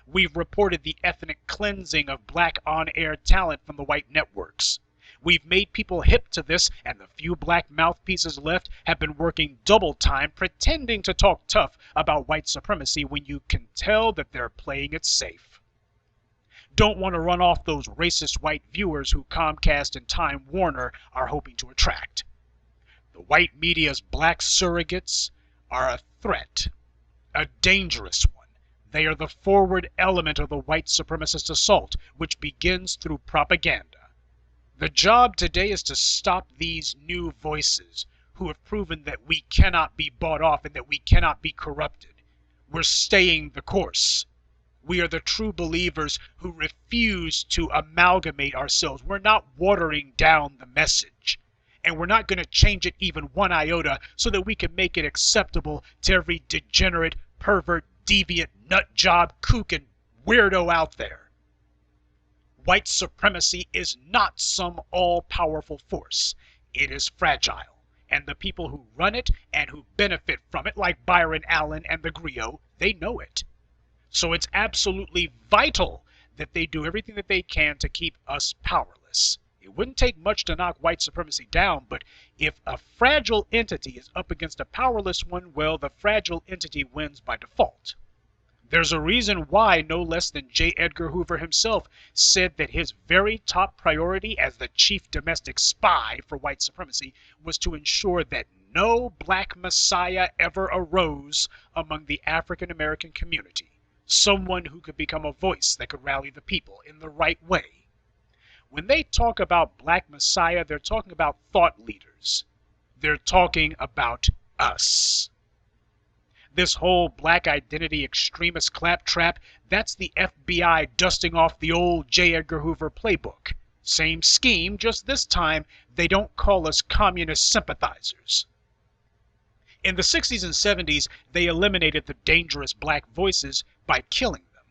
We've reported the ethnic cleansing of black on-air talent from the white networks. We've made people hip to this, and the few black mouthpieces left have been working double time pretending to talk tough about white supremacy when you can tell that they're playing it safe. Don't want to run off those racist white viewers who Comcast and Time Warner are hoping to attract. The white media's black surrogates are a threat, a dangerous one. They are the forward element of the white supremacist assault, which begins through propaganda. The job today is to stop these new voices who have proven that we cannot be bought off and that we cannot be corrupted. We're staying the course. We are the true believers who refuse to amalgamate ourselves. We're not watering down the message. And we're not going to change it even one iota so that we can make it acceptable to every degenerate, pervert, deviant, nut job, kook, and weirdo out there. White supremacy is not some all-powerful force. It is fragile, and the people who run it and who benefit from it, like Byron Allen and TheGrio, they know it. So it's absolutely vital that they do everything that they can to keep us powerless. It wouldn't take much to knock white supremacy down, but if a fragile entity is up against a powerless one, well, the fragile entity wins by default. There's a reason why no less than J. Edgar Hoover himself said that his very top priority as the chief domestic spy for white supremacy was to ensure that no black messiah ever arose among the African American community, someone who could become a voice that could rally the people in the right way. When they talk about black messiah, they're talking about thought leaders. They're talking about us. This whole black identity extremist claptrap, that's the FBI dusting off the old J. Edgar Hoover playbook. Same scheme, just this time they don't call us communist sympathizers. In the 60s and 70s, they eliminated the dangerous black voices by killing them,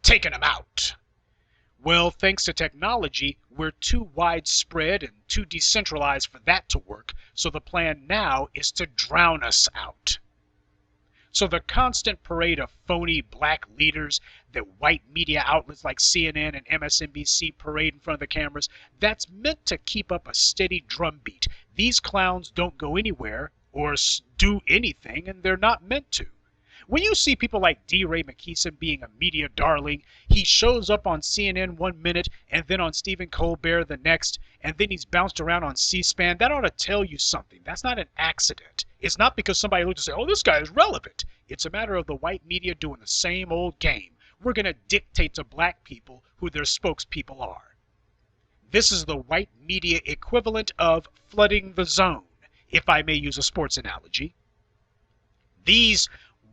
taking them out. Well, thanks to technology, we're too widespread and too decentralized for that to work, so the plan now is to drown us out. So the constant parade of phony black leaders that white media outlets like CNN and MSNBC parade in front of the cameras, that's meant to keep up a steady drumbeat. These clowns don't go anywhere or do anything, and they're not meant to. When you see people like D. Ray McKeeson being a media darling, he shows up on CNN 1 minute and then on Stephen Colbert the next, and then he's bounced around on C-SPAN. That ought to tell you something. That's not an accident. It's not because somebody looked and said, oh, this guy is relevant. It's a matter of the white media doing the same old game. We're going to dictate to black people who their spokespeople are. This is the white media equivalent of flooding the zone, if I may use a sports analogy. These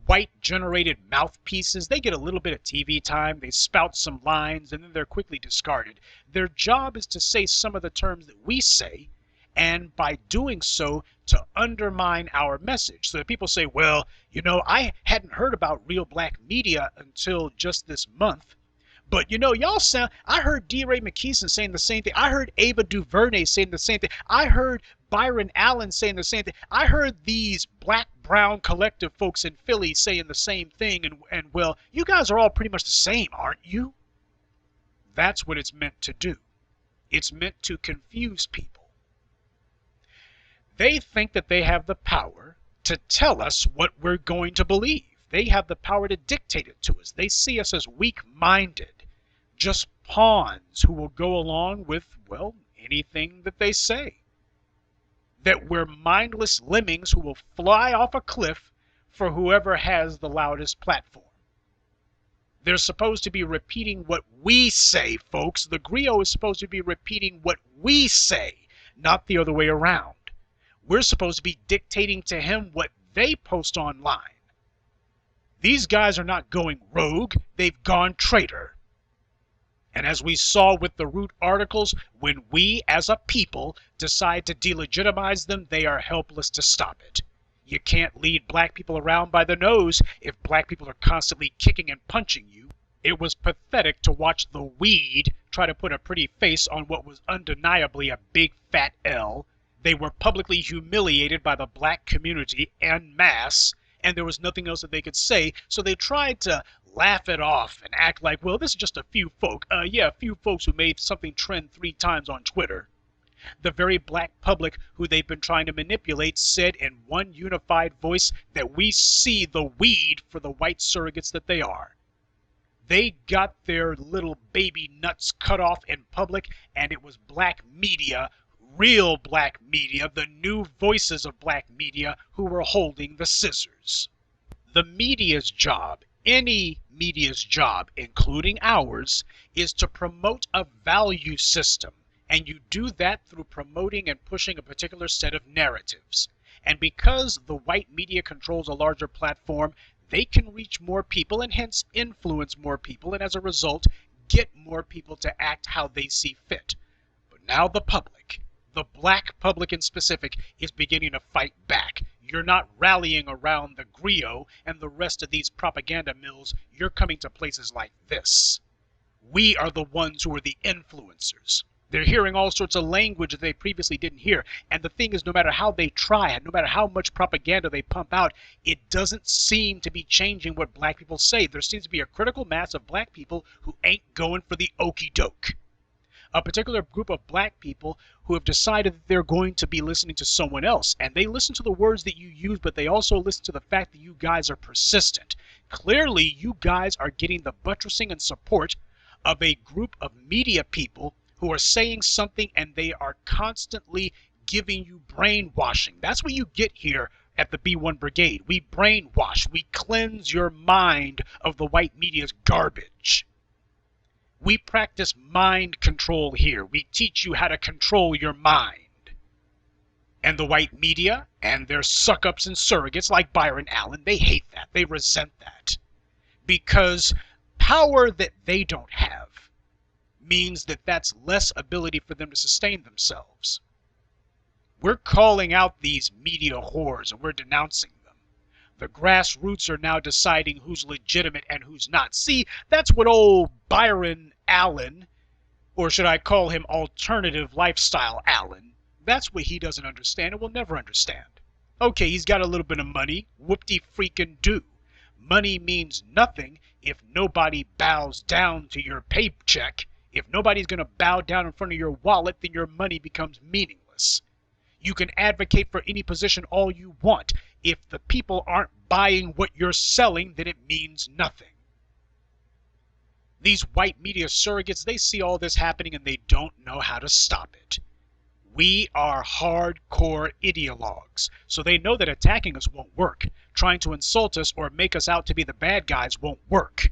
white-generated mouthpieces, they get a little bit of TV time, they spout some lines, and then they're quickly discarded. Their job is to say some of the terms that we say, and by doing so, to undermine our message. So that people say, well, you know, I hadn't heard about real black media until just this month. But, you know, y'all sound, I heard D. Ray McKeeson saying the same thing. I heard Ava DuVernay saying the same thing. I heard Byron Allen saying the same thing. I heard these black-brown collective folks in Philly saying the same thing. And well, you guys are all pretty much the same, aren't you? That's what it's meant to do. It's meant to confuse people. They think that they have the power to tell us what we're going to believe. They have the power to dictate it to us. They see us as weak-minded, just pawns who will go along with, well, anything that they say. That we're mindless lemmings who will fly off a cliff for whoever has the loudest platform. They're supposed to be repeating what we say, folks. TheGrio is supposed to be repeating what we say, not the other way around. We're supposed to be dictating to him what they post online. These guys are not going rogue, they've gone traitor. And as we saw with the Root articles, when we as a people decide to delegitimize them, they are helpless to stop it. You can't lead black people around by the nose if black people are constantly kicking and punching you. It was pathetic to watch the weed try to put a pretty face on what was undeniably a big fat L. They were publicly humiliated by the black community en masse, and there was nothing else that they could say, so they tried to laugh it off and act like, well, this is just a few folk. Yeah, a few folks who made something trend 3 times on Twitter. The very black public who they've been trying to manipulate said in one unified voice that we see the weed for the white surrogates that they are. They got their little baby nuts cut off in public, and it was black media, real black media, the new voices of black media, who were holding the scissors. The media's job, any media's job, including ours, is to promote a value system. And you do that through promoting and pushing a particular set of narratives. And because the white media controls a larger platform, they can reach more people and hence influence more people, and as a result, get more people to act how they see fit. But now the public, the black public in specific, is beginning to fight back. You're not rallying around TheGrio and the rest of these propaganda mills. You're coming to places like this. We are the ones who are the influencers. They're hearing all sorts of language that they previously didn't hear. And the thing is, no matter how they try and no matter how much propaganda they pump out, it doesn't seem to be changing what black people say. There seems to be a critical mass of black people who ain't going for the okie doke. A particular group of black people who have decided that they're going to be listening to someone else. And they listen to the words that you use, but they also listen to the fact that you guys are persistent. Clearly, you guys are getting the buttressing and support of a group of media people who are saying something and they are constantly giving you brainwashing. That's what you get here at the B1 Brigade. We brainwash. We cleanse your mind of the white media's garbage. We practice mind control here. We teach you how to control your mind. And the white media and their suck-ups and surrogates like Byron Allen, they hate that. They resent that. Because power that they don't have means that that's less ability for them to sustain themselves. We're calling out these media whores and we're denouncing them. The grassroots are now deciding who's legitimate and who's not. See, that's what old Byron Allen, or should I call him alternative lifestyle Allen, that's what he doesn't understand and will never understand. Okay, he's got a little bit of money. Whoop-de-freaking-do. Money means nothing if nobody bows down to your paycheck. If nobody's going to bow down in front of your wallet, then your money becomes meaningless. You can advocate for any position all you want. If the people aren't buying what you're selling, then it means nothing. These white media surrogates, they see all this happening and they don't know how to stop it. We are hardcore ideologues, so they know that attacking us won't work. Trying to insult us or make us out to be the bad guys won't work.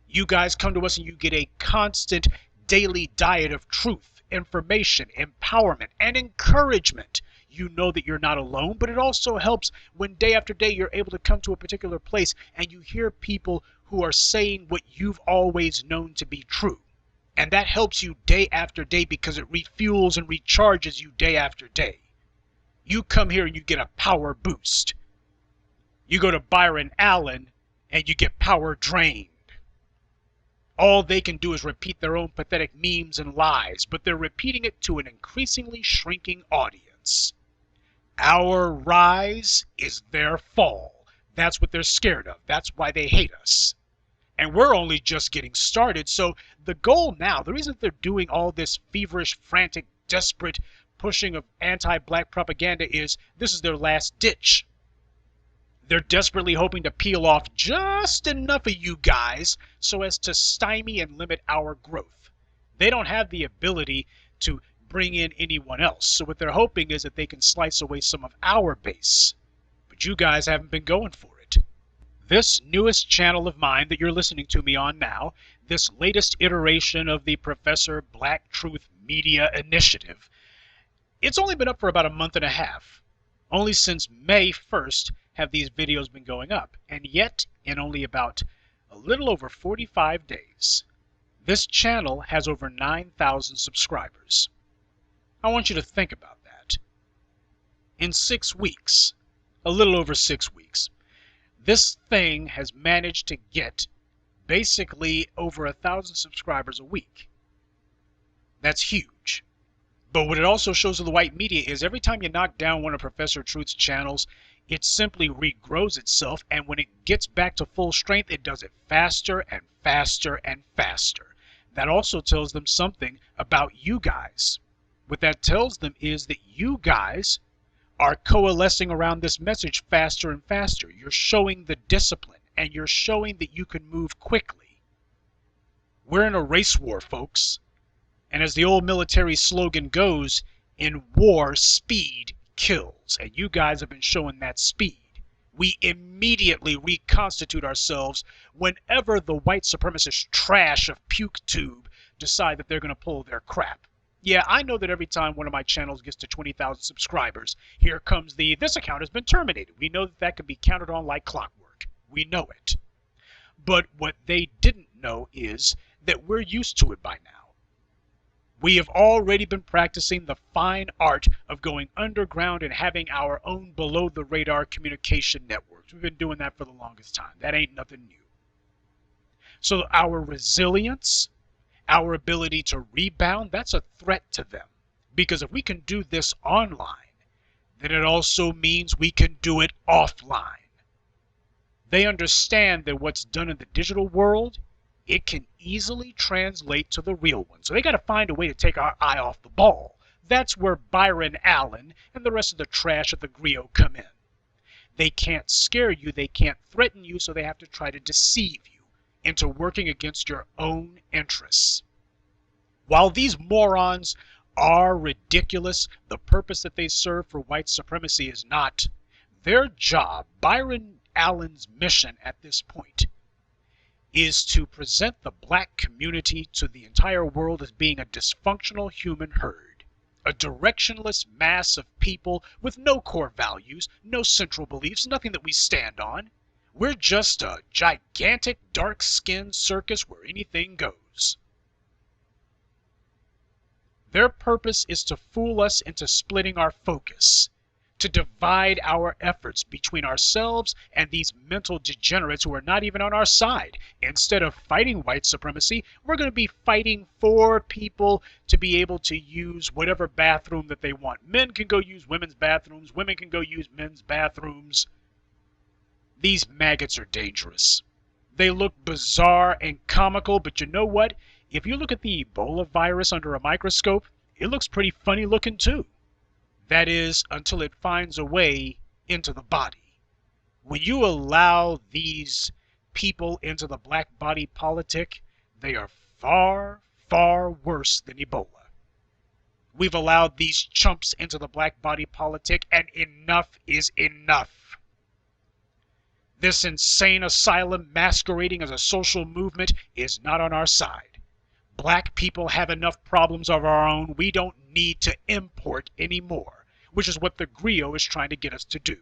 You guys come to us and you get a constant daily diet of truth, information, empowerment, and encouragement. You know that you're not alone, but it also helps when day after day you're able to come to a particular place and you hear people who are saying what you've always known to be true. And that helps you day after day because it refuels and recharges you day after day. You come here and you get a power boost. You go to Byron Allen and you get power drained. All they can do is repeat their own pathetic memes and lies, but they're repeating it to an increasingly shrinking audience. Our rise is their fall. That's what they're scared of. That's why they hate us. And we're only just getting started, so the goal now, the reason they're doing all this feverish, frantic, desperate pushing of anti-black propaganda is this is their last ditch. They're desperately hoping to peel off just enough of you guys so as to stymie and limit our growth. They don't have the ability to bring in anyone else, so what they're hoping is that they can slice away some of our base. But you guys haven't been going for it. This newest channel of mine that you're listening to me on now, this latest iteration of the Professor Black Truth Media Initiative, it's only been up for about a month and a half. Only since May 1st have these videos been going up, and yet in only about a little over 45 days, this channel has over 9,000 subscribers. I want you to think about that. In 6 weeks, a little over 6 weeks, this thing has managed to get basically over 1,000 subscribers a week. That's huge. But what it also shows to the white media is every time you knock down one of Professor Truth's channels, It simply regrows itself, and when it gets back to full strength, it does it faster and faster and faster. That also tells them something about you guys. What that tells them is that you guys are coalescing around this message faster and faster. You're showing the discipline, and you're showing that you can move quickly. We're in a race war, folks. And as the old military slogan goes, in war, speed kills. And you guys have been showing that speed. We immediately reconstitute ourselves whenever the white supremacist trash of PukeTube decide that they're going to pull their crap. Yeah, I know that every time one of my channels gets to 20,000 subscribers, here comes this account has been terminated. We know that that can be counted on like clockwork. We know it. But what they didn't know is that we're used to it by now. We have already been practicing the fine art of going underground and having our own below-the-radar communication networks. We've been doing that for the longest time. That ain't nothing new. So our resilience, our ability to rebound, that's a threat to them. Because if we can do this online, then it also means we can do it offline. They understand that what's done in the digital world, it can easily translate to the real one. So they got to find a way to take our eye off the ball. That's where Byron Allen and the rest of the trash at TheGrio come in. They can't scare you, they can't threaten you, so they have to try to deceive you into working against your own interests. While these morons are ridiculous, the purpose that they serve for white supremacy is not. Their job, Byron Allen's mission at this point, is to present the black community to the entire world as being a dysfunctional human herd, a directionless mass of people with no core values, no central beliefs, nothing that we stand on. We're just a gigantic dark-skinned circus where anything goes. Their purpose is to fool us into splitting our focus, to divide our efforts between ourselves and these mental degenerates who are not even on our side. Instead of fighting white supremacy, we're going to be fighting for people to be able to use whatever bathroom that they want. Men can go use women's bathrooms. Women can go use men's bathrooms. These maggots are dangerous. They look bizarre and comical, but you know what? If you look at the Ebola virus under a microscope, it looks pretty funny looking too. That is, until it finds a way into the body. When you allow these people into the black body politic, they are far, far worse than Ebola. We've allowed these chumps into the black body politic, and enough is enough. This insane asylum masquerading as a social movement is not on our side. Black people have enough problems of our own. We don't need to import anymore, which is what TheGrio is trying to get us to do.